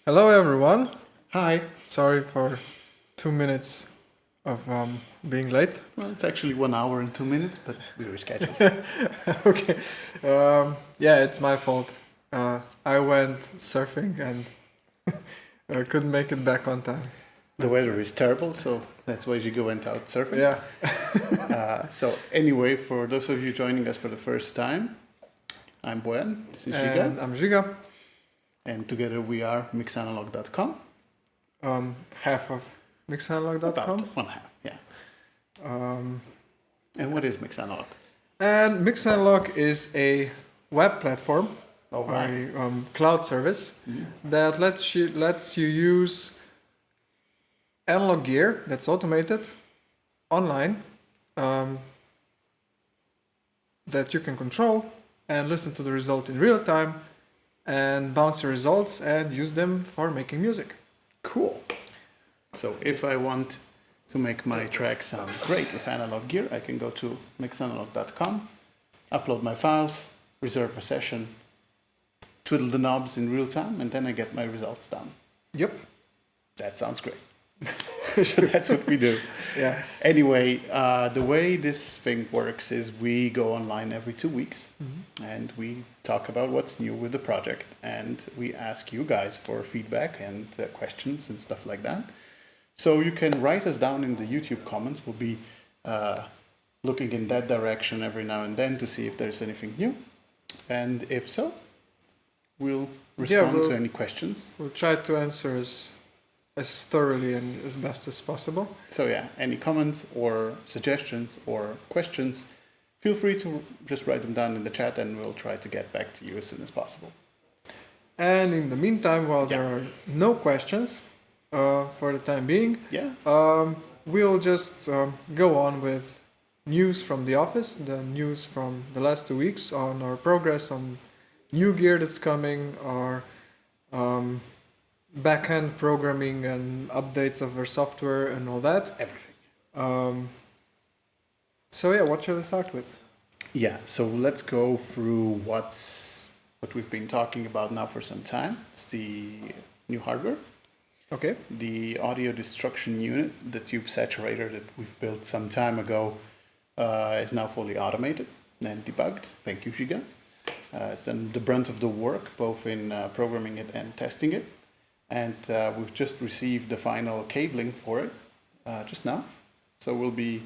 Hello, everyone. Hi. Sorry for 2 minutes of being late. Well, it's actually 1 hour and 2 minutes, but we rescheduled. Okay. Yeah, it's my fault. I went surfing and I couldn't make it back on time. The weather is terrible, so that's why Žiga went out surfing. Yeah. So anyway, for those of you joining us for the first time, I'm Bojan, this is Žiga, And I'm Žiga, and together we are mixanalog.com. half of mixanalog.com. About one half, yeah. Um, And what is Mixanalog? and Mixanalog is a web platform Oh, or right. a cloud service that lets you use analog gear that's automated online that you can control and listen to the result in real time and bounce the results and use them for making music. Cool. So if I want to make my track sound great with analog gear, I can go to mixanalog.com, upload my files, reserve a session, twiddle the knobs in real time, and then I get my results down. Yep. That sounds great. So that's what we do. Yeah. Anyway, the way this thing works is we go online every 2 weeks and we talk about what's new with the project, and we ask you guys for feedback and questions and stuff like that. So you can write us down in the YouTube comments. We'll be looking in that direction every now and then to see if there's anything new. And if so, we'll respond to any questions. We'll try to answer as thoroughly and as best as possible. So yeah, any comments or suggestions or questions, feel free to just write them down in the chat and we'll try to get back to you as soon as possible. And in the meantime, while there are no questions for the time being, we'll just go on with news from the office, the news from the last 2 weeks on our progress on new gear that's coming, our backend programming and updates of our software and all that. Everything. So yeah, what shall we start with? Yeah, so let's go through what we've been talking about now for some time. It's the new hardware. Okay. The audio destruction unit, the tube saturator that we've built some time ago, is now fully automated and debugged. Thank you, Žiga. It's done the brunt of the work, both in programming it and testing it. And we've just received the final cabling for it just now. So we'll be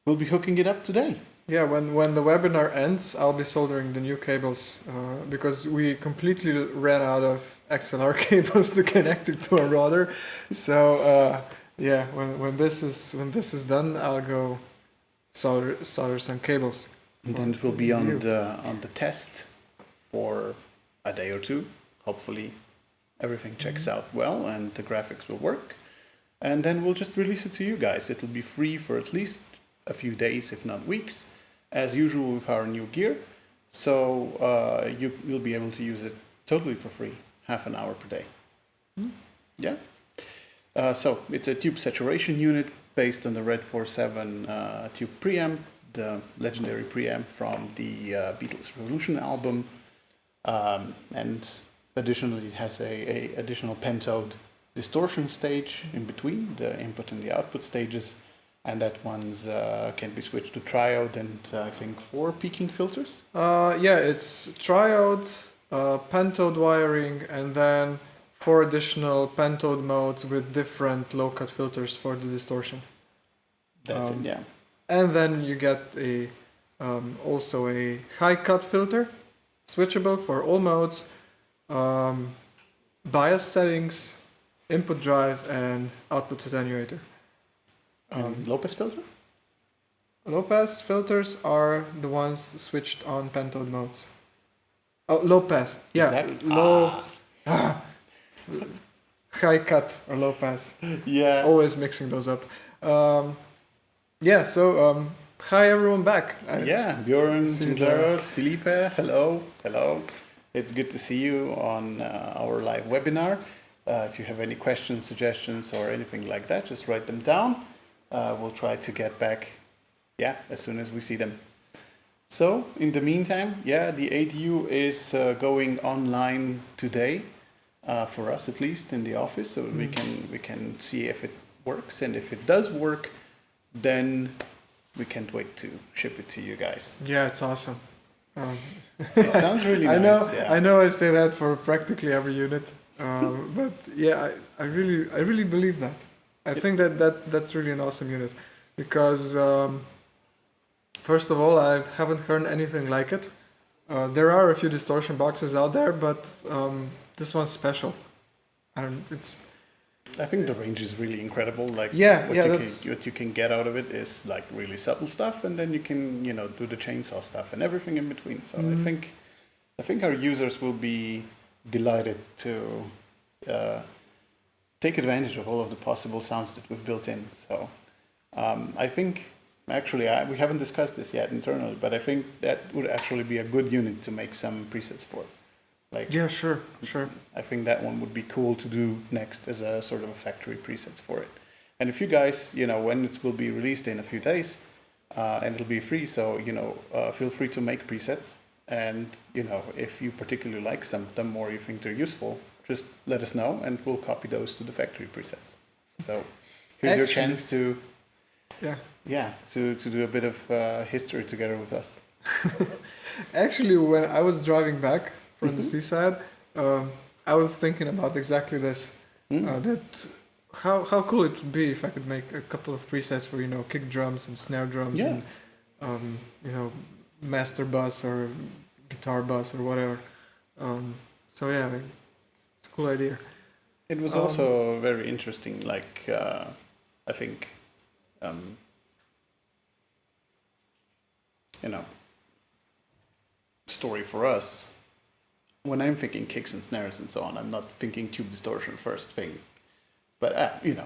hooking it up today. Yeah, when the webinar ends, I'll be soldering the new cables because we completely ran out of XLR cables to connect it to a router. So yeah, when this is done, I'll go solder some cables. And then it will be on the test for a day or two. Hopefully everything checks out well and the graphics will work. And then we'll just release it to you guys. It'll be free for at least a few days, if not weeks, as usual with our new gear. So you'll be able to use it totally for free, half an hour per day. Yeah. So it's a tube saturation unit based on the Red 47 tube preamp, the legendary preamp from the Beatles Revolution album, and additionally it has a additional pentode distortion stage in between the input and the output stages, and that one's can be switched to triode and I think 4 peaking filters. Yeah, it's triode, pentode wiring, and then 4 additional pentode modes with different low-cut filters for the distortion. That's it, yeah. And then you get also a high-cut filter, switchable for all modes, bias settings, input drive, and output attenuator. Low pass filter? Low pass filters are the ones switched on pentode modes. Oh, low pass. Yeah, Exactly. low. High cut or low pass. Yeah. Always mixing those up. Yeah, so hi everyone back. Bjorn, Tinderos, Felipe, hello. It's good to see you on our live webinar. If you have any questions, suggestions, or anything like that, just write them down. We'll try to get back, as soon as we see them. So, in the meantime, the ADU is going online today. for us at least in the office, so we can see if it works, and if it does work, then we can't wait to ship it to you guys. Yeah, it's awesome. It sounds really nice. I know I say that for practically every unit, but yeah, I really believe that. I think that's really an awesome unit, because first of all, I haven't heard anything like it. There are a few distortion boxes out there, but this one's special. I think the range is really incredible. Like what you can get out of it is like really subtle stuff, and then you can do the chainsaw stuff and everything in between. So I think our users will be delighted to take advantage of all of the possible sounds that we've built in. So I think actually we haven't discussed this yet internally, but I think that would actually be a good unit to make some presets for. Like, yeah, sure. I think that one would be cool to do next as a sort of a factory presets for it. And if you guys, when it will be released in a few days, and it'll be free, so, feel free to make presets. And, if you particularly like some of them or you think they're useful, just let us know and we'll copy those to the factory presets. So here's your chance to, to do a bit of history together with us. Actually, when I was driving back from the seaside, I was thinking about exactly this. That how cool it would be if I could make a couple of presets for kick drums and snare drums and master bass or guitar bass or whatever. So yeah, it's a cool idea. It was also very interesting. Like I think story for us. When I'm thinking kicks and snares and so on, I'm not thinking tube distortion first thing. But, you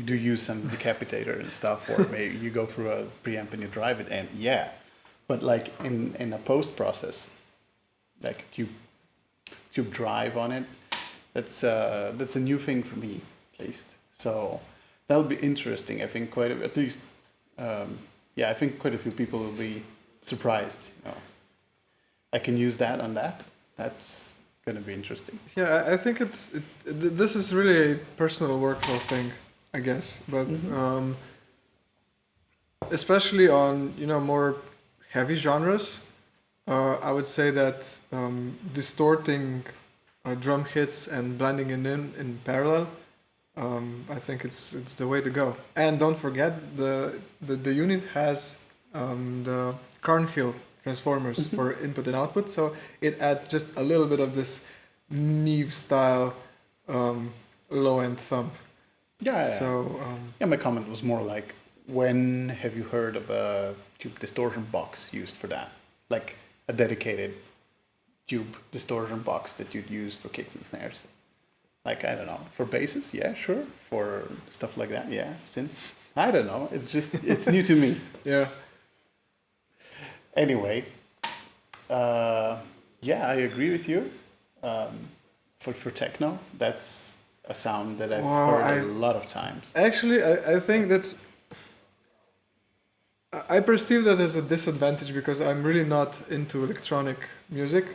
do use some decapitator and stuff, or maybe you go through a preamp and you drive it, and But, like, in a post-process, like tube drive on it, that's a new thing for me, at least. So that'll be interesting. I think I think quite a few people will be surprised. I can use that on that. That's going to be interesting. Yeah, I think this is really a personal workflow thing, I guess. But especially on more heavy genres, I would say that distorting drum hits and blending it in parallel, I think it's the way to go. And don't forget the unit has the Carnhill transformers for input and output, so it adds just a little bit of this Neve style low end thump. So my comment was more like, when have you heard of a tube distortion box used for that? Like a dedicated tube distortion box that you'd use for kicks and snares. Like, I don't know, for basses, yeah, sure. For stuff like that, yeah. Since I don't know, it's new to me. Yeah. Anyway, I agree with you. For techno, that's a sound that I've heard a lot of times. Actually, I think I perceive that as a disadvantage because I'm really not into electronic music.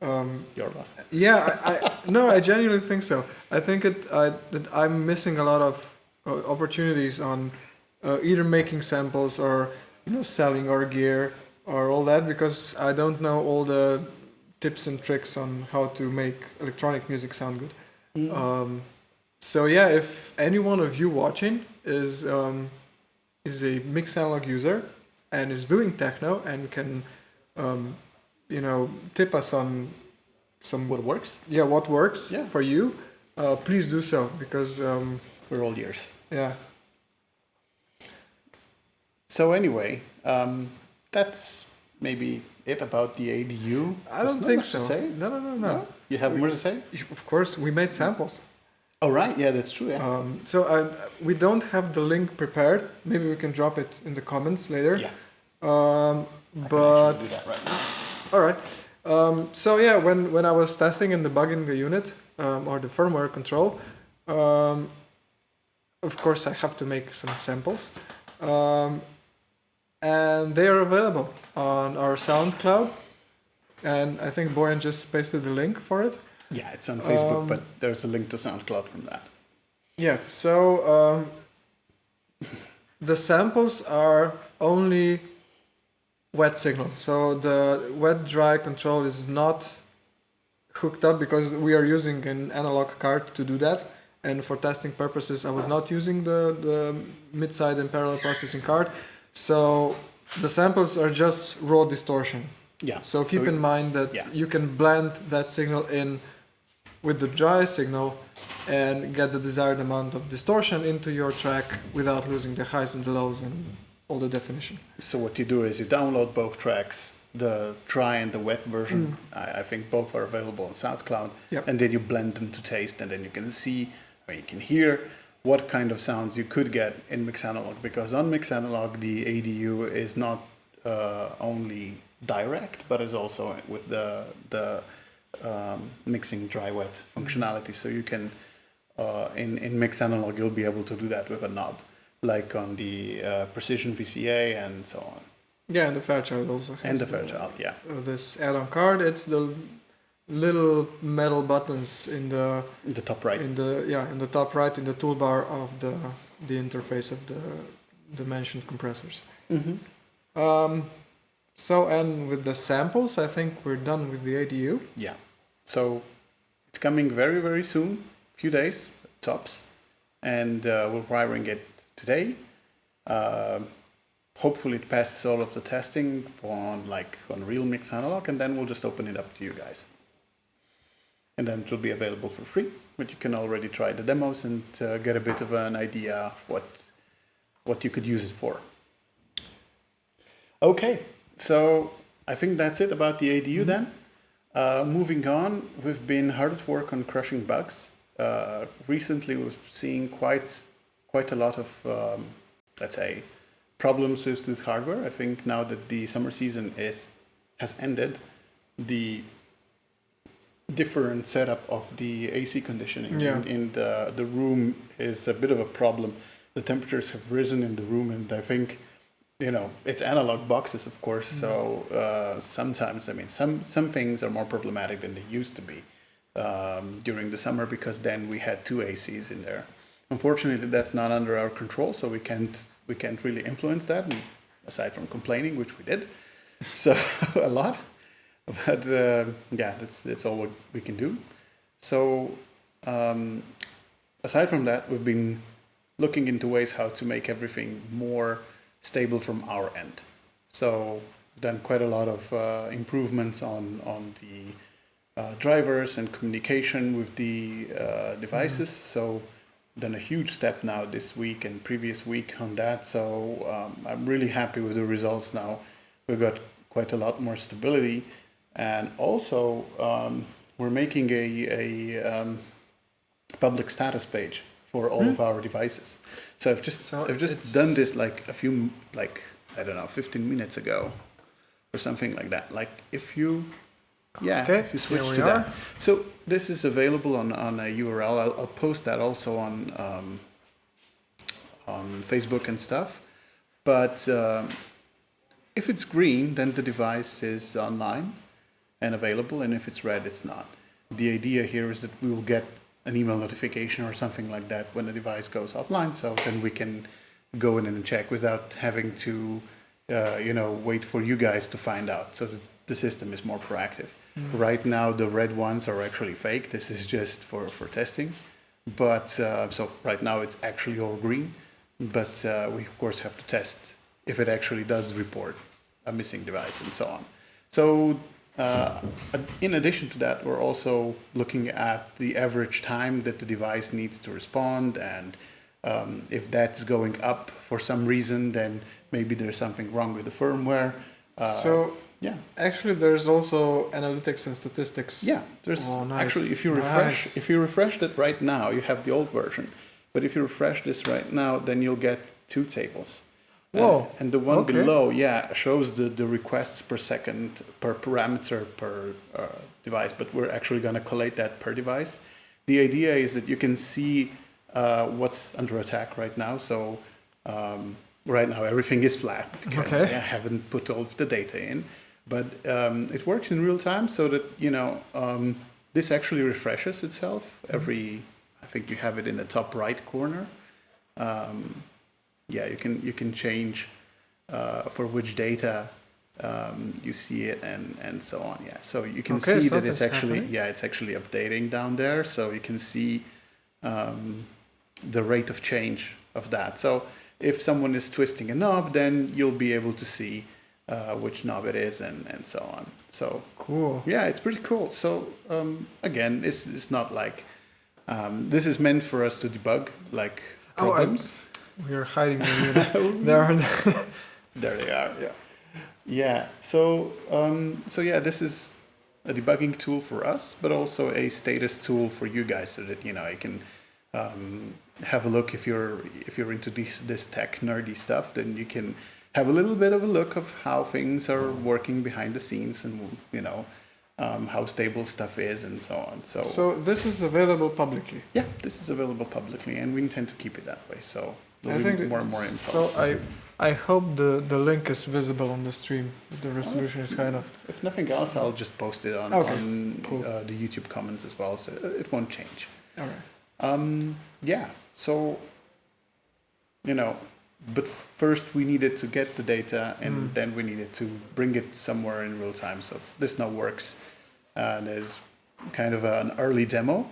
Your loss. Yeah, I genuinely think so. I think that I'm missing a lot of opportunities on either making samples or selling our gear or all that, because I don't know all the tips and tricks on how to make electronic music sound good. So yeah, if any one of you watching is a mixanalog user and is doing techno and can tip us on what works. Yeah, what works for you, please do so, because we're all ears. Yeah. So anyway, that's maybe it about the ADU. I don't think so. To say? No. You have more to say? Of course, we made samples. Oh, right. Yeah, that's true. Yeah. So we don't have the link prepared. Maybe we can drop it in the comments later. Yeah. But I can do that right now. All right. So yeah, when I was testing and debugging the unit or the firmware control, of course I have to make some samples, and they are available on our SoundCloud, and I think Bojan just pasted the link for it. Yeah, it's on Facebook, but there's a link to SoundCloud from that. Yeah, so the samples are only wet signal. So the wet-dry control is not hooked up because we are using an analog card to do that. And for testing purposes, I was not using the mid-side and parallel processing card. So the samples are just raw distortion. Yeah. So keep in mind that you can blend that signal in with the dry signal and get the desired amount of distortion into your track without losing the highs and the lows and all the definition. So what you do is you download both tracks, the dry and the wet version. I think both are available on SoundCloud. Yep. And then you blend them to taste, and then you can see, or you can hear what kind of sounds you could get in mixanalog. Because on mixanalog, the ADU is not only direct, but is also with the mixing dry wet functionality. So you can in mixanalog you'll be able to do that with a knob, like on the Precision VCA and so on. Yeah, and the Fairchild also has. And the Fairchild, yeah. This add-on card, it's the little metal buttons in the top right. In the top right in the toolbar of the interface of the mentioned compressors. Mm-hmm. So, and with the samples, I think we're done with the ADU. Yeah. So it's coming very, very soon, few days tops, and we're wiring it today. Hopefully it passes all of the testing on real mixanalog, and then we'll just open it up to you guys. And then it will be available for free, but you can already try the demos and get a bit of an idea of what you could use it for. Okay, so I think that's it about the ADU then. Moving on, we've been hard at work on crushing bugs. Recently we've seen quite a lot of, let's say, problems with hardware. I think now that the summer season has ended, the different setup of the AC conditioning in the room is a bit of a problem. The temperatures have risen in the room, and I think, it's analog boxes, of course, so sometimes, some things are more problematic than they used to be during the summer, because then we had two ACs in there. Unfortunately, that's not under our control, so we can't really influence that, aside from complaining, which we did, so a lot. But that's all what we can do. So aside from that, we've been looking into ways how to make everything more stable from our end. So done quite a lot of improvements on the drivers and communication with the devices. So done a huge step now this week and previous week on that. So I'm really happy with the results now. We've got quite a lot more stability. And also, we're making a public status page for all of our devices. So I've just done this 15 minutes ago, or something like that. If you switch to that. So this is available on a URL. I'll post that also on Facebook and stuff. But if it's green, then the device is online and available, and if it's red, it's not. The idea here is that we will get an email notification or something like that when the device goes offline, so then we can go in and check without having to wait for you guys to find out, so that the system is more proactive. Right now the red ones are actually fake. This is just for testing, but so right now it's actually all green, but we of course have to test if it actually does report a missing device and so on. So in addition to that, we're also looking at the average time that the device needs to respond, and if that's going up for some reason, then maybe there's something wrong with the firmware. Actually, there's also analytics and statistics. Yeah, there's nice. Actually, if you refresh it right now, you have the old version, but if you refresh this right now, then you'll get two tables. Whoa. And the one below, shows the requests per second, per parameter, per device, but we're actually going to collate that per device. The idea is that you can see what's under attack right now. So right now everything is flat because I haven't put all of the data in, but it works in real time, so that this actually refreshes itself every. I think you have it in the top right corner. You can change for which data you see it and so on. Yeah, so you can see that it's actually it's actually updating down there. So you can see the rate of change of that. So if someone is twisting a knob, then you'll be able to see which knob it is and so on. So cool. Yeah, it's pretty cool. So again, it's not like this is meant for us to debug like problems. We're hiding them. There they are. Yeah. Yeah. So this is a debugging tool for us, but also a status tool for you guys, so that you can have a look if you're into this tech nerdy stuff. Then you can have a little bit of a look of how things are working behind the scenes, and how stable stuff is, and so on. So this is available publicly. Yeah, this is available publicly, and we intend to keep it that way. So I think more and more info. So I hope the link is visible on the stream. The resolution is kind of. If nothing else, I'll just post it on cool. The YouTube comments as well, so it won't change. All right. Yeah. So but first we needed to get the data, and then we needed to bring it somewhere in real time. So this now works. There's kind of an early demo,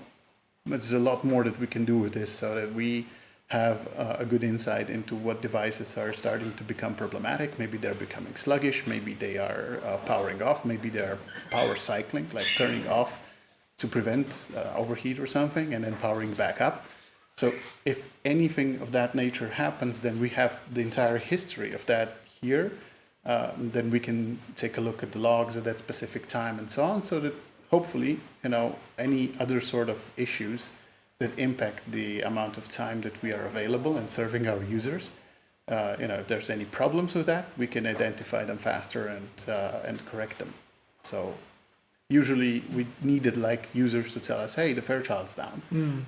but there's a lot more that we can do with this, so that we have a good insight into what devices are starting to become problematic. Maybe they're becoming sluggish, maybe they are powering off, maybe they're power cycling, like turning off to prevent overheat or something, and then powering back up. So if anything of that nature happens, then we have the entire history of that here. Then we can take a look at the logs at that specific time and so on, so that hopefully, any other sort of issues that impact the amount of time that we are available and serving our users, if there's any problems with that, we can identify them faster and correct them. So usually we needed like users to tell us, hey, the Fairchild's down,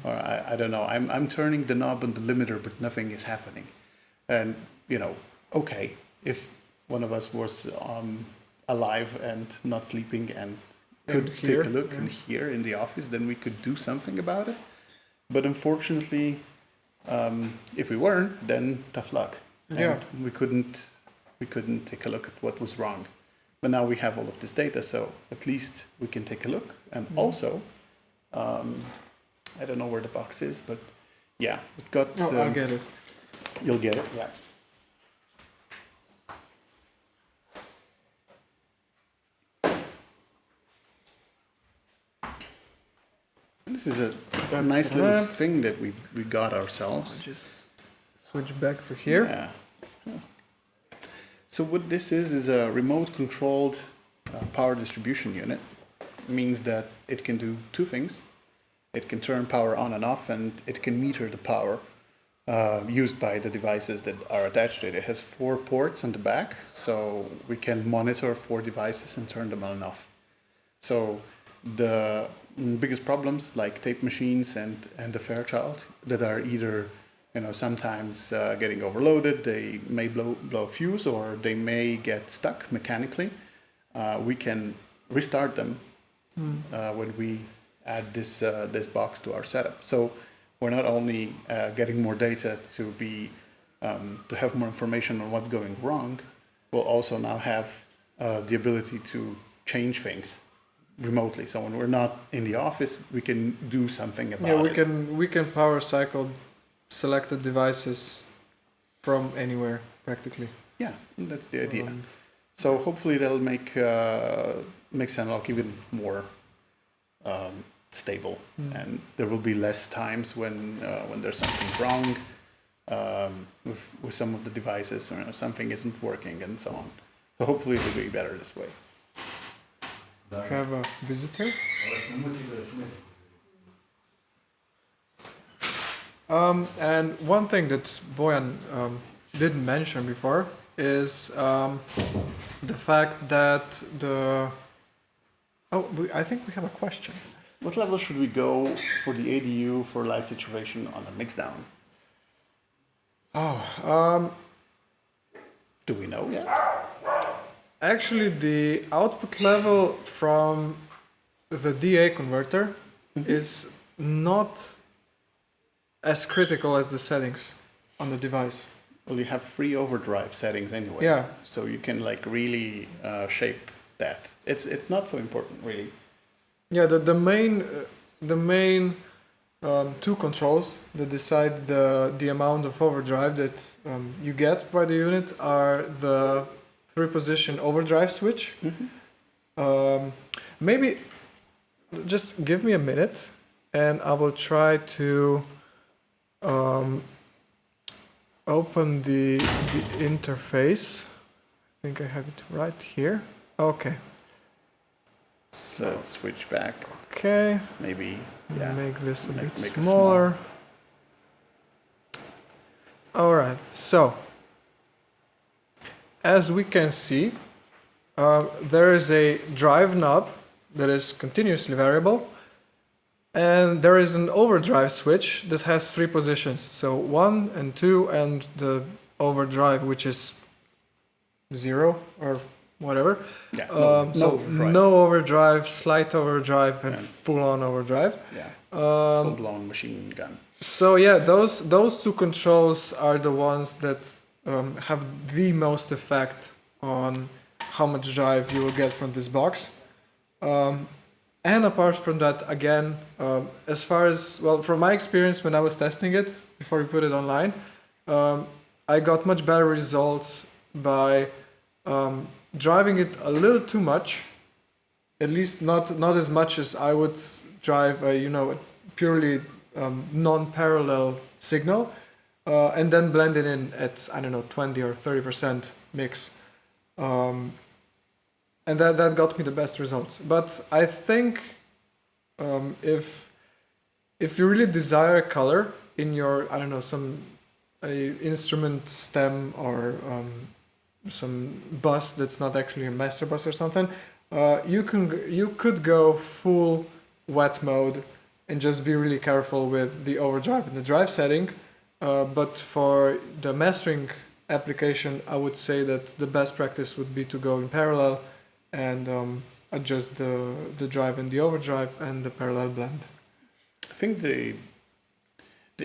or I don't know, I'm turning the knob on the limiter, but nothing is happening. And okay, if one of us was alive and not sleeping and could take a look and hear in the office, then we could do something about it. But unfortunately, if we weren't, then tough luck. And we couldn't take a look at what was wrong. But now we have all of this data, so at least we can take a look. And also, I don't know where the box is, but yeah, we've got. I'll get it. You'll get it, yeah. This is a nice little thing that we got ourselves. I'll just switch back to here. Yeah. So what this is a remote controlled power distribution unit. It means that it can do two things. It can turn power on and off, and it can meter the power used by the devices that are attached to it. It has 4 ports on the back, so we can monitor 4 devices and turn them on and off. So the biggest problems like tape machines and the Fairchild that are either sometimes getting overloaded, they may blow a fuse, or they may get stuck mechanically. We can restart them when we add this box to our setup. So we're not only getting more data to have more information on what's going wrong, we'll also now have the ability to change things remotely. So when we're not in the office, we can do something about it. Yeah, we can power cycle selected devices from anywhere practically. Yeah, that's the idea. So hopefully that'll make mixanalog even more stable, and there will be less times when there's something wrong with some of the devices, or something isn't working and so on. So hopefully it will be better this way. Have a visitor. And one thing that Bojan didn't mention before is the fact that I think we have a question. What level should we go for the ADU for light saturation on a mixdown? Do we know yet? Actually, the output level from the DA converter is not as critical as the settings on the device. Well, you have free overdrive settings anyway. Yeah. So you can like really shape that. It's not so important really. Yeah, the main two controls that decide the amount of overdrive that you get by the unit are the 3-position overdrive switch. Maybe just give me a minute and I will try to open the interface. I think I have it right here. Okay. So let's switch back. Okay. Maybe Make this a bit make it smaller. All right. So as we can see, there is a drive knob that is continuously variable, and there is an overdrive switch that has 3 positions. So 1 and 2, and the overdrive, which is 0 or whatever. Yeah. No overdrive, slight overdrive, and full-on overdrive. Yeah. Full-blown machine gun. So yeah, those two controls are the ones that have the most effect on how much drive you will get from this box. And apart from that, again, as far as, well, from my experience when I was testing it before we put it online, I got much better results by driving it a little too much, at least not as much as I would drive a purely non-parallel signal, and then blend it in at, I don't know, 20 or 30% mix. And that got me the best results. But I think if you really desire a color in your, I don't know, a instrument stem or some bus that's not actually a master bus or something, you could go full wet mode and just be really careful with the overdrive and the drive setting. But for the mastering application, I would say that the best practice would be to go in parallel and adjust the drive and the overdrive and the parallel blend. I think the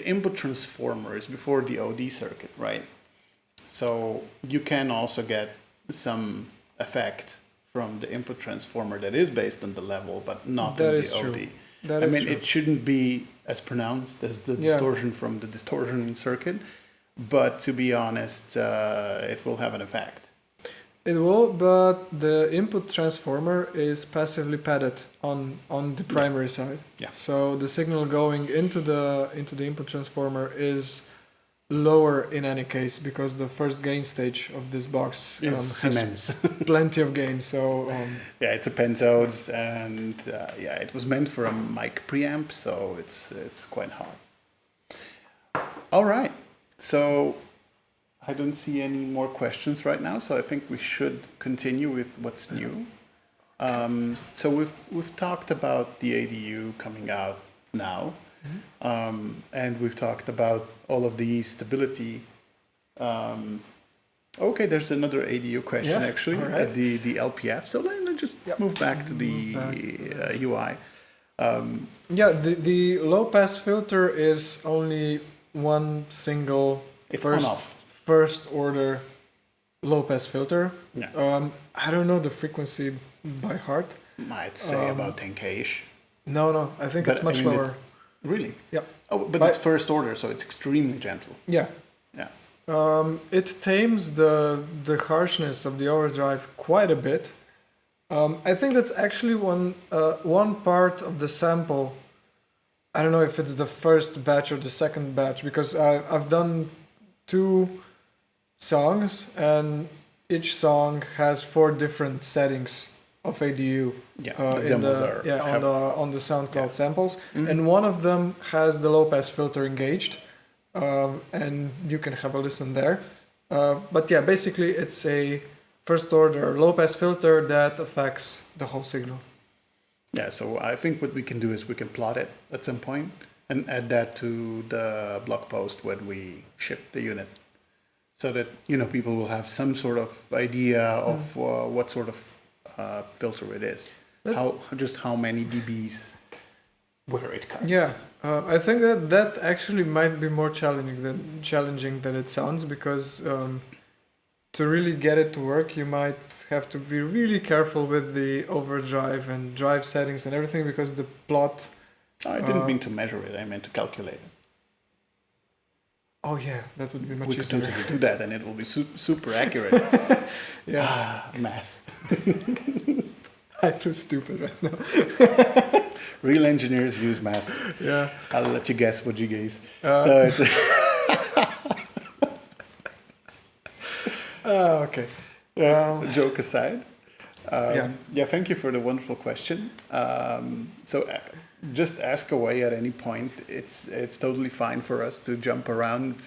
input transformer is before the OD circuit, right? So you can also get some effect from the input transformer that is based on the level, but not in the OD. I mean, it shouldn't be as pronounced as the distortion from the distortion circuit, but to be honest, it will have an effect. It will, but the input transformer is passively padded on the primary side. Yeah. So the signal going into the input transformer is lower in any case, because the first gain stage of this box has immense. Plenty of gain. So yeah, it's a pentode, and it was meant for a mic preamp, so it's quite hard. All right, so I don't see any more questions right now, so I think we should continue with what's new. So we've talked about the ADU coming out now. And we've talked about all of the stability. Okay, there's another ADU question actually, right. The LPF. So let's just move back to the UI. The low pass filter is only one single first order low pass filter. Yeah. I don't know the frequency by heart. I'd say about 10K-ish. No, I think it's much lower. Really? Yeah. Oh, but it's first order, so it's extremely gentle. Yeah. Yeah. It tames the harshness of the overdrive quite a bit. I think that's actually one part of the sample. I don't know if it's the first batch or the second batch, because I've done 2 songs, and each song has 4 different settings of ADU. The demos on the SoundCloud samples, and one of them has the low pass filter engaged, and you can have a listen there. But yeah, basically it's a first order low pass filter that affects the whole signal. Yeah, so I think what we can do is we can plot it at some point and add that to the blog post when we ship the unit, so that people will have some sort of idea of what sort of filter it is. How many dBs where it cuts. Yeah, I think that actually might be more challenging than it sounds, because to really get it to work, you might have to be really careful with the overdrive and drive settings and everything, because the plot. I didn't mean to measure it. I meant to calculate it. Oh yeah, that would be much We could easier. totally do that, and it will be super accurate. Yeah, Math. I feel stupid right now. Real engineers use math. Yeah. I'll let you guess what Žiga is. Okay. Joke aside. Yeah. Thank you for the wonderful question. Just ask away at any point. It's totally fine for us to jump around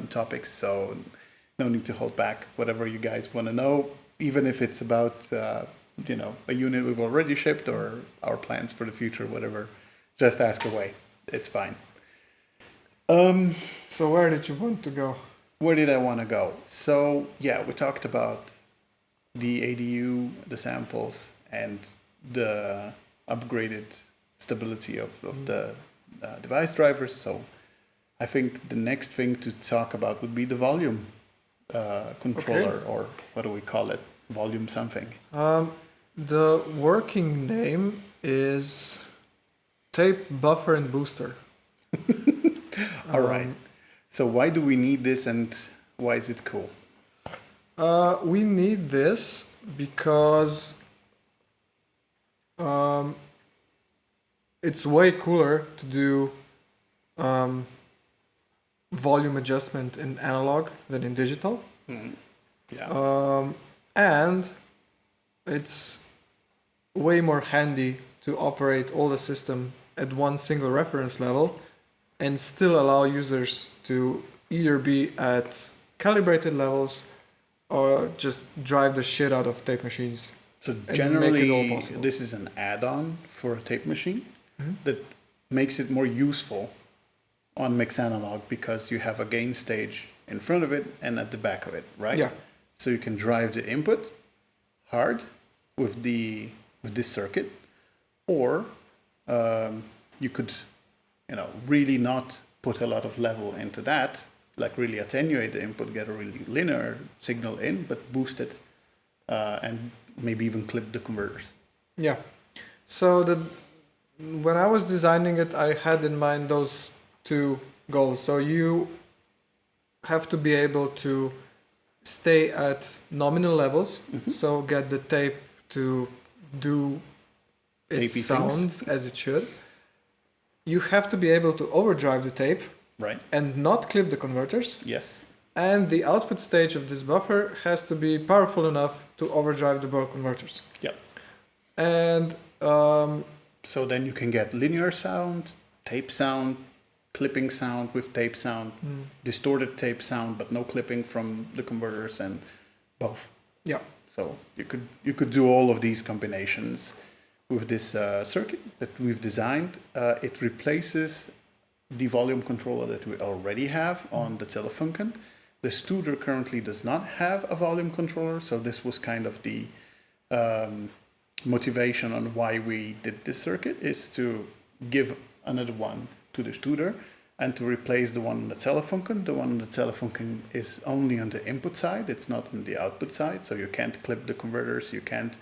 topics, so no need to hold back. Whatever you guys want to know, even if it's about a unit we've already shipped or our plans for the future, whatever, just ask away. It's fine. So where did you want to go? Where did I want to go? So yeah, we talked about the ADU, the samples, and the upgraded stability of the device drivers. So I think the next thing to talk about would be the volume controller, or what do we call it? Volume something. The working name is tape buffer and booster. All right. So why do we need this, and why is it cool? We need this because it's way cooler to do volume adjustment in analog than in digital. Yeah. And it's way more handy to operate all the system at one single reference level and still allow users to either be at calibrated levels or just drive the shit out of tape machines. So and generally, make it all possible. this is an add-on for a tape machine that makes it more useful on mixanalog, because you have a gain stage in front of it and at the back of it, right? Yeah. So you can drive the input hard with this circuit, or you could, really not put a lot of level into that, like really attenuate the input, get a really linear signal in, but boost it, and maybe even clip the converters. Yeah. So when I was designing it, I had in mind those two goals. So you have to be able to stay at nominal levels, so get the tape to do its Tapey sound things. as it should. You have to be able to overdrive the tape Right. and not clip the converters. Yes. And the output stage of this buffer has to be powerful enough to overdrive the Burl converters. Yep. And So then you can get linear sound, tape sound, clipping sound with tape sound, distorted tape sound, but no clipping from the converters, and both. yeah. So you could do all of these combinations with this circuit that we've designed. It replaces the volume controller that we already have on the Telefunken. The Studer currently does not have a volume controller, so this was kind of the motivation on why we did this circuit, is to give another one to the Studer and to replace the one on the Telefunken. The one on the Telefunken is only on the input side, it's not on the output side, so you can't clip the converters, you can't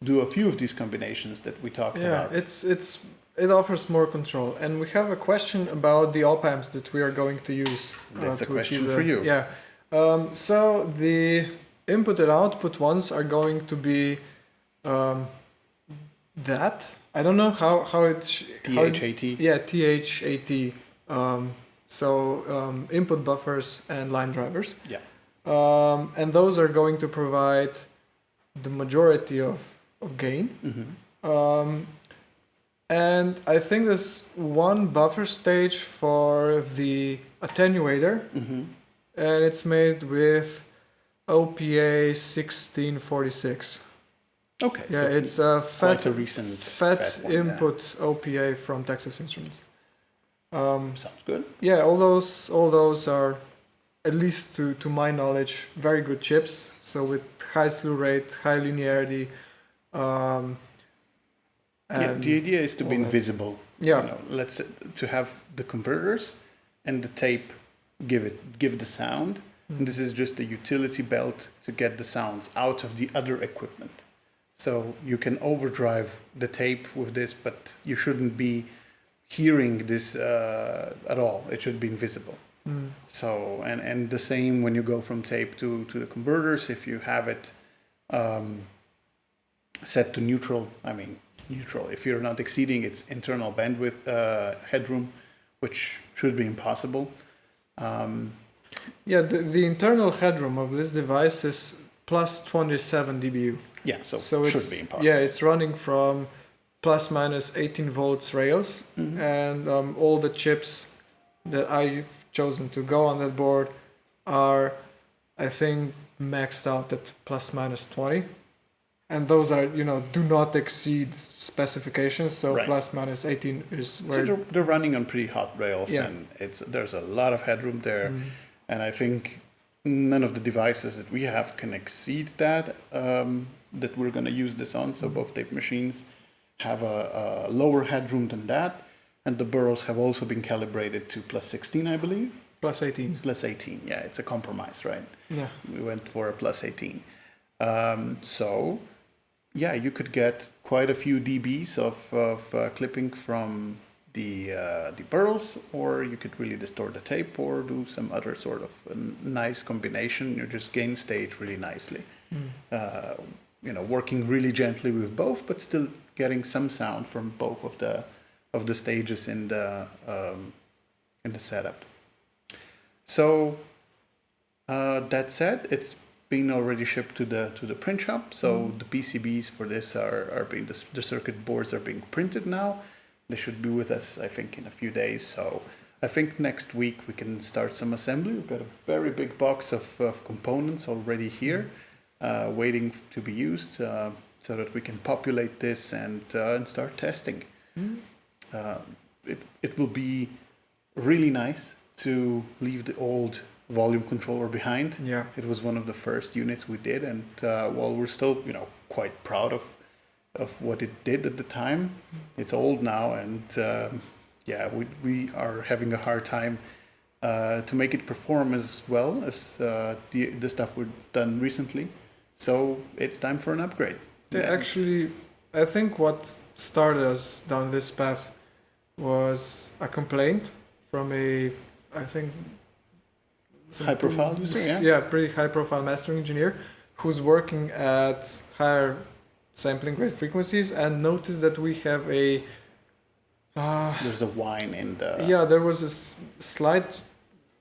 do a few of these combinations that we talked about. Yeah, it offers more control. And we have a question about the op amps that we are going to use. That's a to question achieve for you. Yeah. So the input and output ones are going to be that. I don't know how it's... THAT? Yeah, THAT. So input buffers and line drivers. Yeah. And those are going to provide the majority of gain. And I think there's one buffer stage for the attenuator, and it's made with OPA 1646. Okay. Yeah, so it's a quite a recent fat one, input OPA from Texas Instruments. Sounds good. Yeah, all those are, at least to my knowledge, very good chips. So with high slew rate, high linearity, Yeah, the idea is to be invisible. Yeah. To have the converters and the tape give the sound. And this is just a utility belt to get the sounds out of the other equipment. So you can overdrive the tape with this, but you shouldn't be hearing this at all. It should be invisible. So, and the same when you go from tape to the converters, if you have it set to neutral, if you're not exceeding its internal bandwidth headroom, which should be impossible. Yeah, the internal headroom of this device is plus 27 dBu. Yeah, so it should be impossible. Yeah, it's running from plus minus 18 volts rails, and all the chips that I've chosen to go on that board are, I think, maxed out at plus minus 20. And those are, do not exceed specifications. So right. Plus minus 18 is where... So they're running on pretty hot rails, and there's a lot of headroom there. And I think none of the devices that we have can exceed that we're going to use this on. So both tape machines have a lower headroom than that. And the burls have also been calibrated to plus 16, I believe. Plus 18. Plus 18, yeah. It's a compromise, right? Yeah. We went for a plus 18. So, yeah, you could get quite a few dBs of clipping from the burls, or you could really distort the tape or do some other sort of nice combination. You just gain stage really nicely. Working really gently with both, but still getting some sound from both of the stages in the setup. So that said, it's been already shipped to the print shop. So the PCBs for this are being the circuit boards are being printed now. They should be with us, I think, in a few days. So I think next week we can start some assembly. We've got a very big box of components already here, waiting to be used, so that we can populate this and start testing. It will be really nice to leave the old volume controller behind. Yeah. It was one of the first units we did, and while we're still, quite proud of what it did at the time, it's old now, and we are having a hard time to make it perform as well as the stuff we've done recently. So it's time for an upgrade. Actually, I think what started us down this path was a complaint from high-profile user, yeah, pretty high-profile mastering engineer who's working at higher sampling rate frequencies and noticed that we have there's a whine in the... Yeah, there was a slight...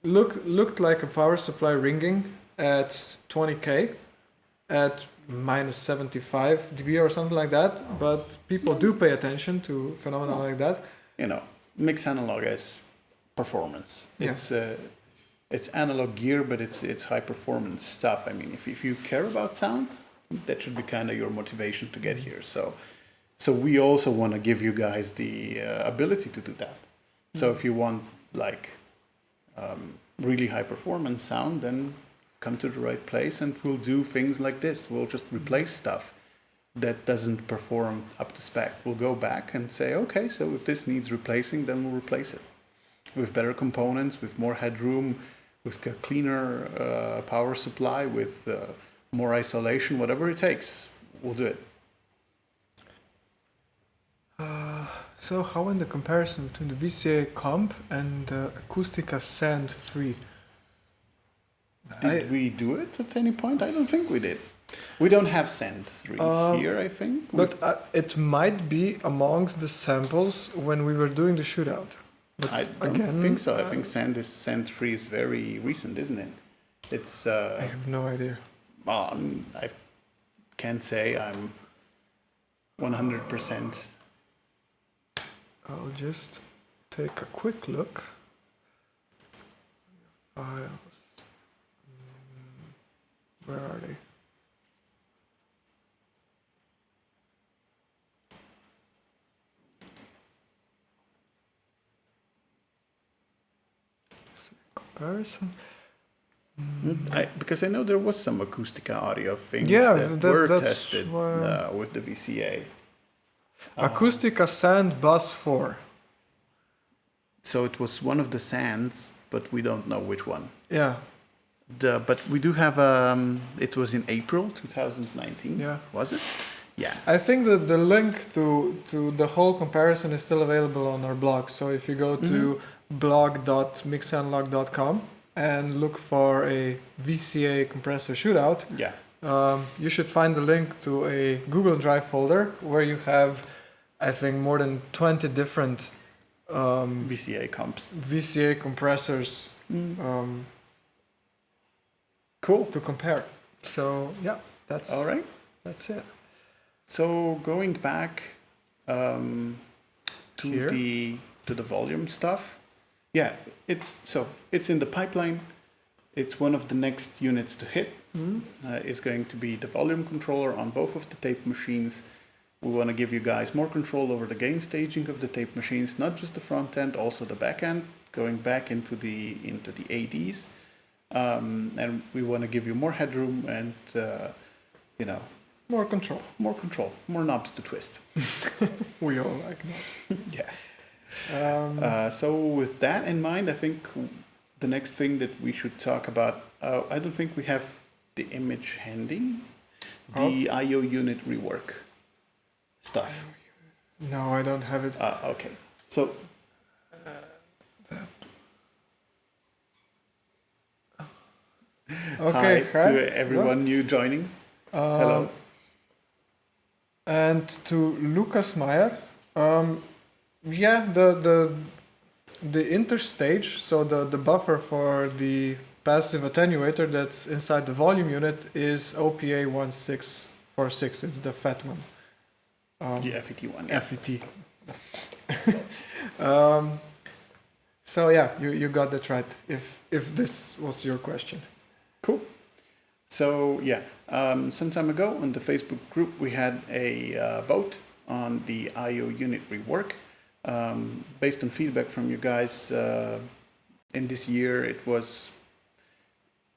Looked like a power supply ringing at 20K at minus 75 dB or something like that, but people do pay attention to phenomena like that. Mixanalog is performance. Yeah. It's analog gear, but it's high performance stuff. I mean, if you care about sound, that should be kind of your motivation to get here. So we also want to give you guys the ability to do that. So if you want really high performance sound, then come to the right place, and we'll do things like this. We'll just replace stuff that doesn't perform up to spec. We'll go back and say, okay, so if this needs replacing, then we'll replace it with better components, with more headroom, with a cleaner power supply, with more isolation, whatever it takes, we'll do it. So how in the comparison between the VCA comp and the Acoustica Sand 3? Did we do it at any point? I don't think we did. We don't have Sand 3 here, I think. But it might be amongst the samples when we were doing the shootout. But I don't think so. I think Sand 3 is very recent, isn't it? It's. I have no idea. I can't say I'm 100%. I'll just take a quick look. Files. Where are they? Comparison. Because I know there was some Acoustica audio things that were that's tested with the VCA. Acoustica Sand Bus 4. So it was one of the sands, but we don't know which one. Yeah. But we do have, it was in April 2019, Yeah. was it? Yeah. I think that the link to the whole comparison is still available on our blog. So if you go to blog.mixanalog.com and look for a VCA compressor shootout, Yeah. You should find the link to a Google Drive folder where you have, I think, more than 20 different VCA comps. VCA compressors Cool. to compare. So yeah, All right. that's it. So going back to Here. the volume stuff, yeah, it's in the pipeline. It's one of the next units to hit. Is going to be the volume controller on both of the tape machines. We want to give you guys more control over the gain staging of the tape machines, not just the front end, also the back end, going back into the ADs. And we want to give you more headroom and More control. more knobs to twist. We all like that. Yeah. So with that in mind, I think the next thing that we should talk about, I don't think we have the image handy, the IO unit rework stuff. No, I don't have it. Okay. So Okay, hi to everyone new joining. Hello. And to Lucas Meyer, yeah, the interstage, so the buffer for the passive attenuator that's inside the volume unit is OPA 1646. It's the fat one. The FET one. Yeah. FET. So yeah, you got that right. If this was your question. Cool. So yeah, some time ago on the Facebook group we had a vote on the IO unit rework. Based on feedback from you guys, in this year it was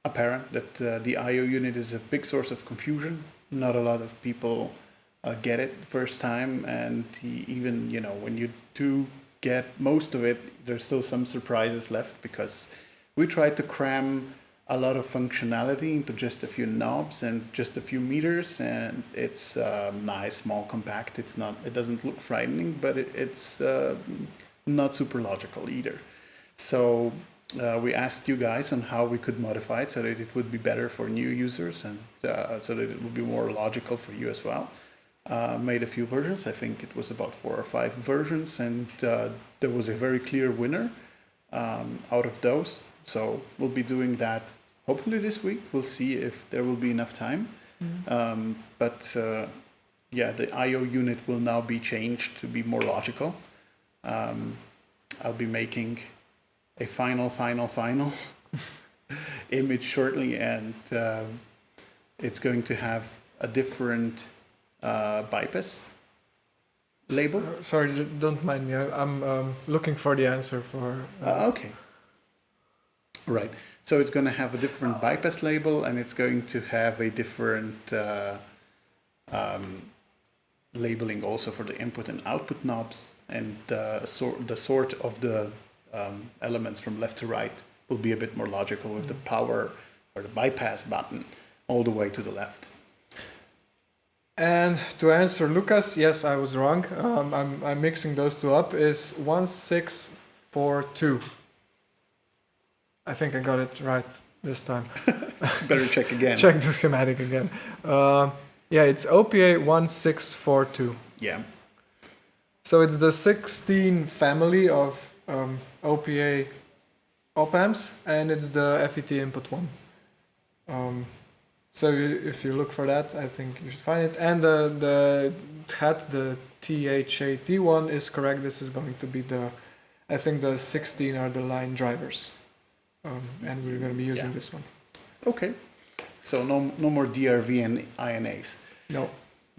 apparent that the IO unit is a big source of confusion. Not a lot of people get it the first time, and even when you do get most of it, there's still some surprises left because we tried to cram a lot of functionality into just a few knobs and just a few meters, and it's nice, small, compact. It doesn't look frightening, but it's not super logical either. So we asked you guys on how we could modify it so that it would be better for new users and so that it would be more logical for you as well. Made a few versions. I think it was about 4 or 5 versions, and there was a very clear winner out of those. So we'll be doing that hopefully this week. We'll see if there will be enough time. But the IO unit will now be changed to be more logical. I'll be making a final image shortly, and it's going to have a different bypass label. Sorry, don't mind me. I'm looking for the answer for. Okay. Right. So it's going to have a different bypass label, and it's going to have a different labeling also for the input and output knobs, and the sort of the elements from left to right will be a bit more logical with the power or the bypass button all the way to the left. And to answer Lucas, yes, I was wrong. I'm mixing those two up. Is 1642. I think I got it right this time. Better check again. Check the schematic again. It's OPA 1642. Yeah. So it's the 16 family of OPA op amps, and it's the FET input one. So if you look for that, I think you should find it. And the THAT one is correct. This is going to be I think the 16 are the line drivers. And we're going to be using this one. Okay. So no more DRV and INAs. No.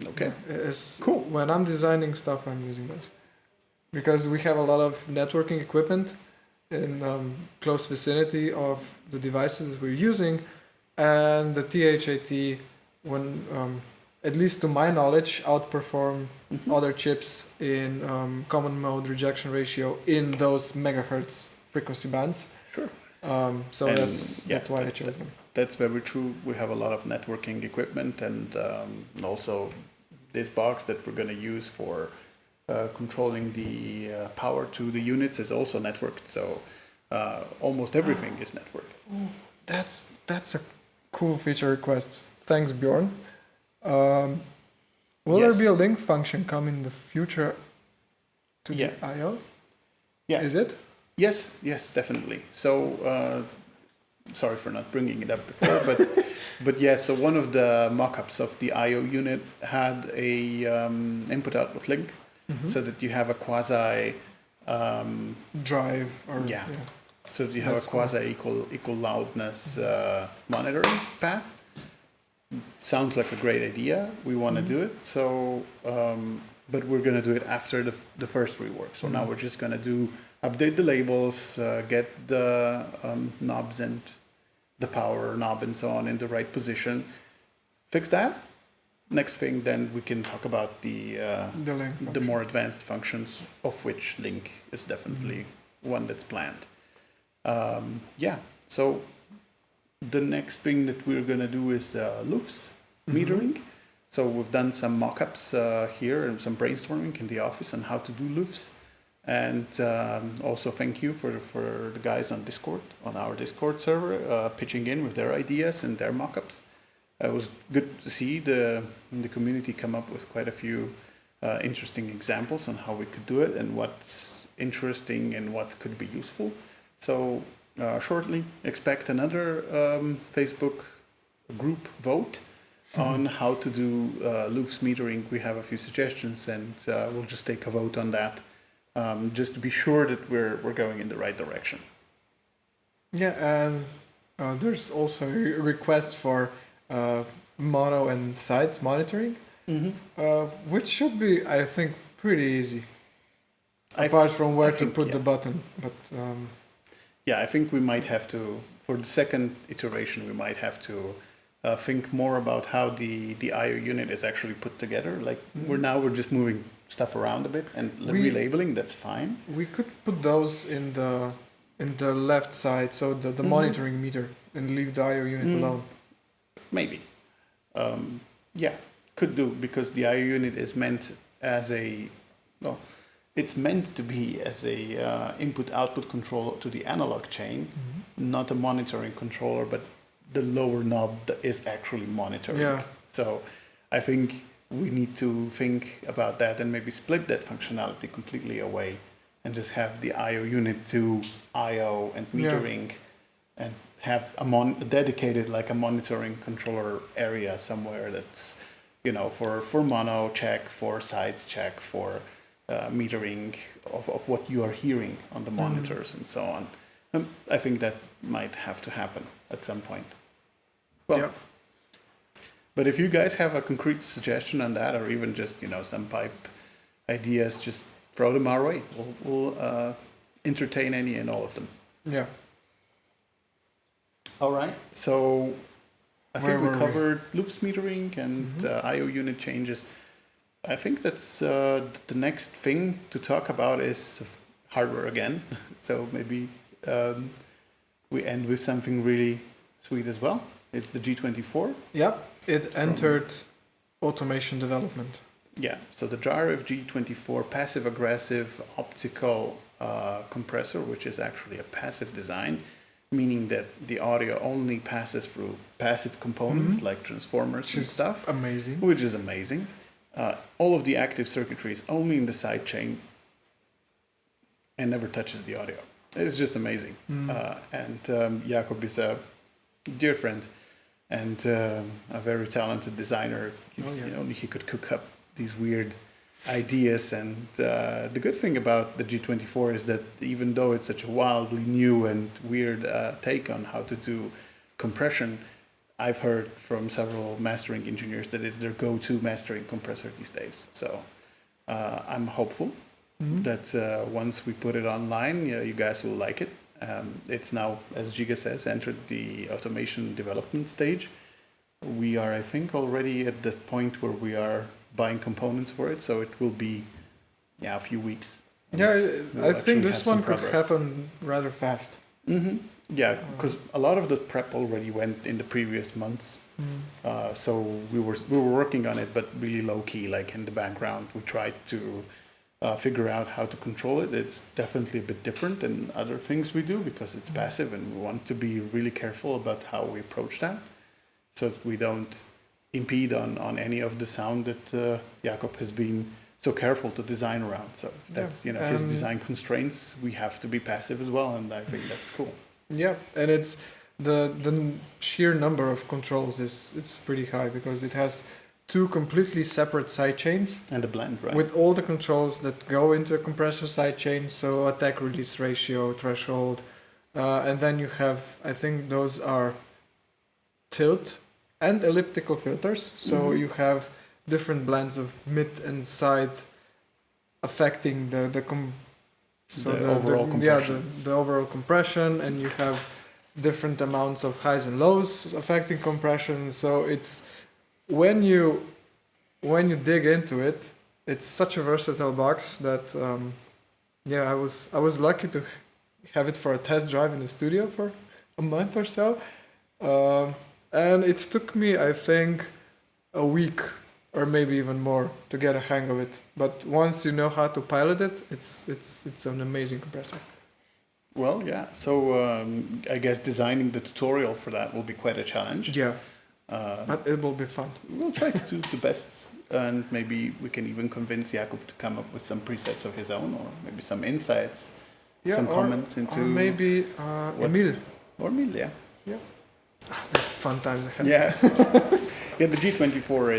Okay. It's cool. When I'm designing stuff, I'm using those. Because we have a lot of networking equipment in close vicinity of the devices that we're using. And the THAT, when at least to my knowledge, outperform other chips in common mode rejection ratio in those megahertz frequency bands. Sure. So And that's why I chose them. That's very true. We have a lot of networking equipment, and also this box that we're going to use for controlling the power to the units is also networked. So almost everything is networked. That's a cool feature request. Thanks, Bjorn. Will Yes. our building function come in the future to the I/O? Yeah. Is it? Yes, definitely. So, sorry for not bringing it up before, but yeah. So one of the mock-ups of the I/O unit had a input-output link, so that you have a quasi Drive or So that you have That's a quasi equal loudness monitoring path. Sounds like a great idea. We want to do it. So, but we're going to do it after the first rework. So now we're just going to update the labels, get the knobs and the power knob and so on in the right position. Fix that. Next thing, then we can talk about the more advanced functions, of which link is definitely one that's planned. So the next thing that we're going to do is loops metering. So we've done some mock-ups here and some brainstorming in the office on how to do loops. And also thank you for the guys on Discord, on our Discord server, pitching in with their ideas and their mock-ups. It was good to see the community come up with quite a few interesting examples on how we could do it and what's interesting and what could be useful. So shortly expect another Facebook group vote on how to do loops metering. We have a few suggestions, and we'll just take a vote on that, just to be sure that we're going in the right direction. Yeah, and there's also a request for mono and sides monitoring, which should be, I think, pretty easy. Apart from where to put the button, but I think we might have to, for the second iteration, we might have to think more about how the I/O unit is actually put together. Like we're just moving stuff around a bit and relabeling. That's fine. We could put those in the left side, so the monitoring meter, and leave the I/O unit alone. Maybe, could do, because the I/O unit is meant as it's meant to be as a input-output controller to the analog chain, not a monitoring controller, but the lower knob that is actually monitoring. Yeah. So I think we need to think about that and maybe split that functionality completely away and just have the I/O unit to I/O and metering, and have a dedicated, like a monitoring controller area somewhere that's, for mono check, for sides check, for metering of what you are hearing on the monitors and so on. I think that might have to happen at some point. Well, but if you guys have a concrete suggestion on that, or even just some pipe ideas, just throw them our way. We'll entertain any and all of them. Yeah. All right. So I think we covered loops metering and I/O unit changes. I think that's the next thing to talk about is hardware again. So maybe we end with something really sweet as well. It's the G24. Yep, it entered automation development. Yeah, so the Gyro G24 passive-aggressive optical compressor, which is actually a passive design, meaning that the audio only passes through passive components like transformers and stuff. Amazing. Which is amazing. All of the active circuitry is only in the side chain and never touches the audio. It's just amazing. And Jakob is a dear friend and a very talented designer. He could cook up these weird ideas. And the good thing about the G24 is that even though it's such a wildly new and weird take on how to do compression, I've heard from several mastering engineers that it's their go-to mastering compressor these days. So I'm hopeful that once we put it online, you guys will like it. It's now, as Žiga says, entered the automation development stage. We are, I think, already at the point where we are buying components for it, so it will be, a few weeks. Yeah, We'll I think this have some one could progress. happen rather fast. Mm-hmm. Yeah, because a lot of the prep already went in the previous months. So we were working on it, but really low key, like in the background. We tried to figure out how to control it. It's definitely a bit different than other things we do because it's passive, and we want to be really careful about how we approach that, so that we don't impede on any of the sound that Jakob has been so careful to design around. So if that's his design constraints, we have to be passive as well, and I think that's cool. Yeah, and it's the sheer number of controls it's pretty high because it has 2 completely separate sidechains and a blend, right? With all the controls that go into a compressor sidechain, so attack release ratio, threshold, and then you have, I think those are tilt and elliptical filters. So you have different blends of mid and side affecting the overall compression. The overall compression, and you have different amounts of highs and lows affecting compression. So it's when you dig into it, it's such a versatile box that I was lucky to have it for a test drive in the studio for a month or so, and it took me, I think, a week or maybe even more to get a hang of it. But once you know how to pilot it, it's an amazing compressor. Well, yeah. So I guess designing the tutorial for that will be quite a challenge. Yeah, but it will be fun. We'll try to do the best, and maybe we can even convince Jakob to come up with some presets of his own, or maybe some insights, some comments into... Or maybe Emil. Or Emil, yeah. Yeah. Oh, that's fun times ahead. Yeah. Yeah, the G24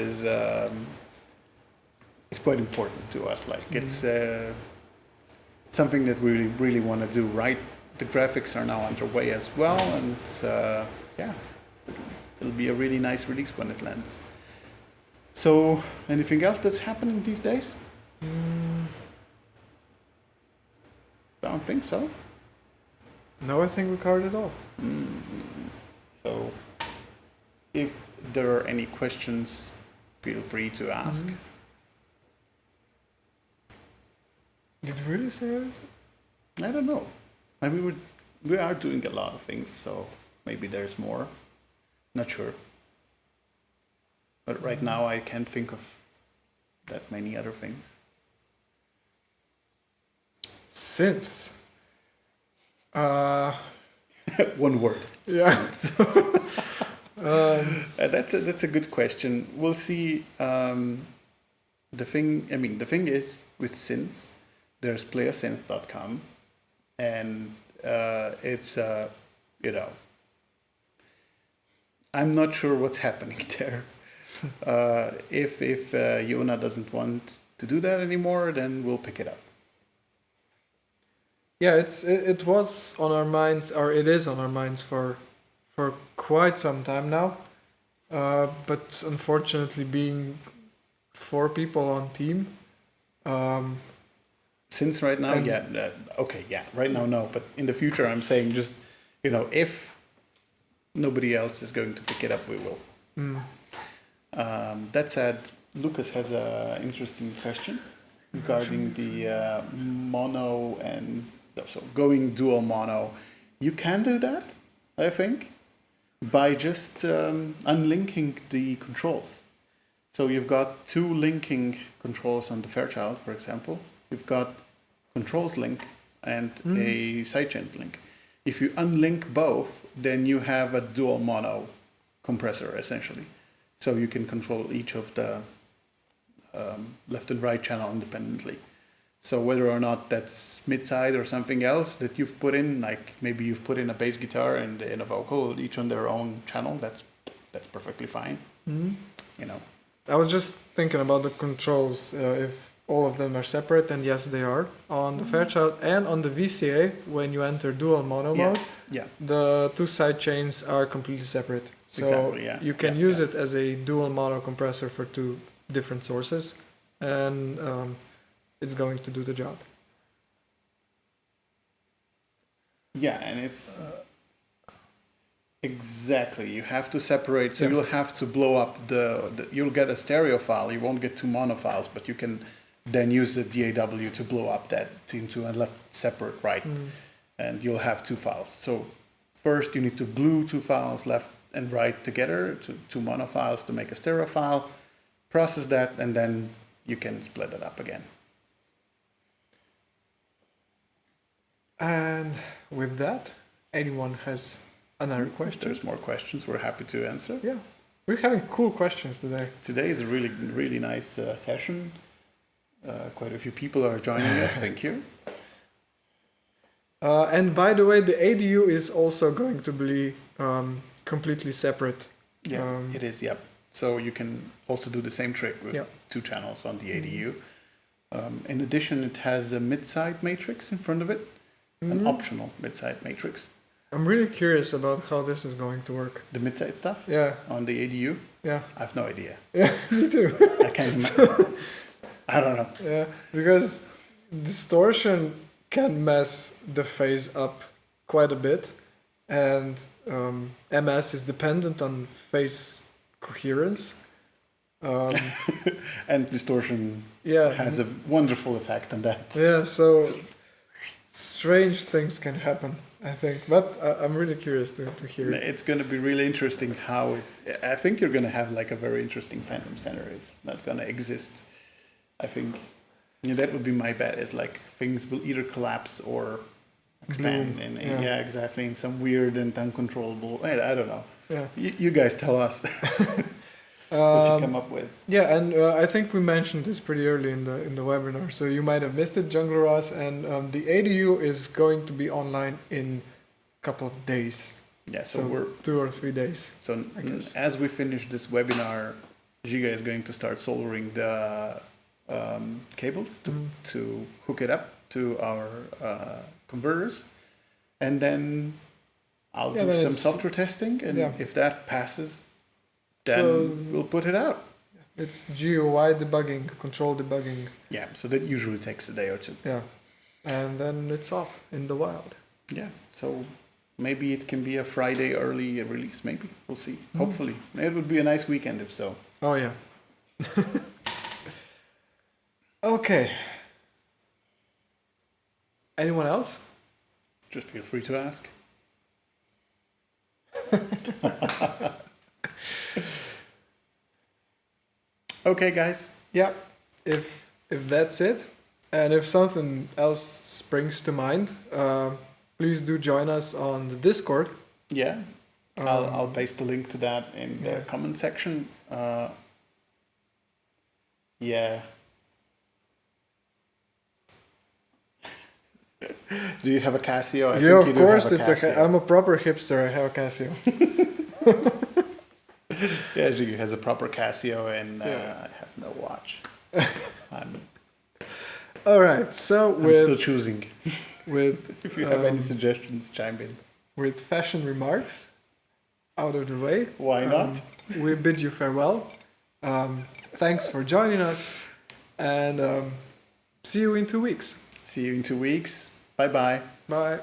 is quite important to us. Like it's something that we really want to do right. The graphics are now underway as well, and it'll be a really nice release when it lands. So, anything else that's happening these days? I don't think so. No, I think we covered it all. So, if there are any questions, feel free to ask. Did you really say it? I don't know. I mean, we are doing a lot of things, so maybe there's more. Not sure. But right now I can't think of that many other things. Synths. One word. Yeah. That's a good question. We'll see. The thing is with synths, there's playasynth.com, and it's I'm not sure what's happening there. If Yona doesn't want to do that anymore, then we'll pick it up. Yeah, it was on our minds, or it is on our minds for quite some time now. But unfortunately, being 4 people on team. Since right now, right now no, but in the future, I'm saying just if nobody else is going to pick it up, we will. That said, Lucas has an interesting question regarding the mono and so going dual mono. You can do that, I think, by just unlinking the controls. So you've got 2 linking controls on the Fairchild, for example. You've got controls link and a sidechain link. If you unlink both, then you have a dual mono compressor, essentially. So you can control each of the left and right channel independently. So whether or not that's mid-side or something else that you've put in, like maybe you've put in a bass guitar and a vocal, each on their own channel, that's perfectly fine. I was just thinking about the controls, if all of them are separate, and yes, they are. On the Fairchild and on the VCA, when you enter dual mono mode, the 2 side chains are completely separate. So you can use it as a dual mono compressor for 2 different sources, and it's going to do the job. Yeah, and it's Exactly. You have to separate. So Yeah. you'll have to blow up you'll get a stereo file. You won't get two mono files, but you can then use the DAW to blow up that into a left separate right. And you'll have two files. So first you need to glue two files left and right together to two mono files to make a stereo file. Process that, and then you can split it up again. And with that, anyone has another question? There's more questions. We're happy to answer. Yeah, we're having cool questions today. Today is a really, really nice session. Quite a few people are joining us. Thank you. And by the way, the ADU is also going to be completely separate. Yeah, it is. Yep. So you can also do the same trick with Yeah. two channels on the ADU. In addition, it has a mid-side matrix in front of it, an optional mid-side matrix. I'm really curious about how this is going to work. The mid-side stuff Yeah, on the ADU, yeah, I have no idea. yeah, me too. I can't imagine. I don't know. Yeah, because distortion can mess the phase up quite a bit, and MS is dependent on phase coherence. And distortion Yeah, has a wonderful effect on that. yeah. So strange things can happen, I think. But I'm really curious to hear it. It's going to be really interesting how I think you're going to have like a very interesting Phantom Center. It's not going to exist. I think that would be my bet. Is like things will either collapse or expand. Bloom, In yeah. Exactly. In some weird and uncontrollable. I don't know. Yeah. You guys tell us what you come up with. Yeah, and I think we mentioned this pretty early in the webinar, so you might have missed it, Jungler Ross. And the ADU is going to be online in a couple of days. Yeah. So So we're 2 or 3 days. so I guess. as we finish this webinar, Žiga is going to start soldering the cables to hook it up to our converters, and then I'll Yeah, do then some it's- software testing, and yeah. if that passes, then So- we'll put it out. It's GUI debugging, control debugging. Yeah, so that usually takes a day or two. Yeah, and then it's off in the wild. Yeah, so maybe it can be a Friday early release. Maybe we'll see. Hopefully, it would be a nice weekend if so. Oh yeah. Okay. Anyone else? Just feel free to ask. Okay, guys. Yeah. If that's it, and if something else springs to mind, please do join us on the Discord. Yeah, I'll paste the link to that in the Yeah. comment section. Yeah. Do you have a Casio? Yeah, of you do course. have a It's like Casio. I'm a proper hipster. I have a Casio. Yeah, Žiga has a proper Casio, and Yeah. I have no watch. I'm All right. So still choosing. with If you have any suggestions, chime in. with fashion remarks out of the way, Why not? we bid you farewell. Thanks for joining us, and see you in 2 weeks. See you in 2 weeks. Bye bye. Bye.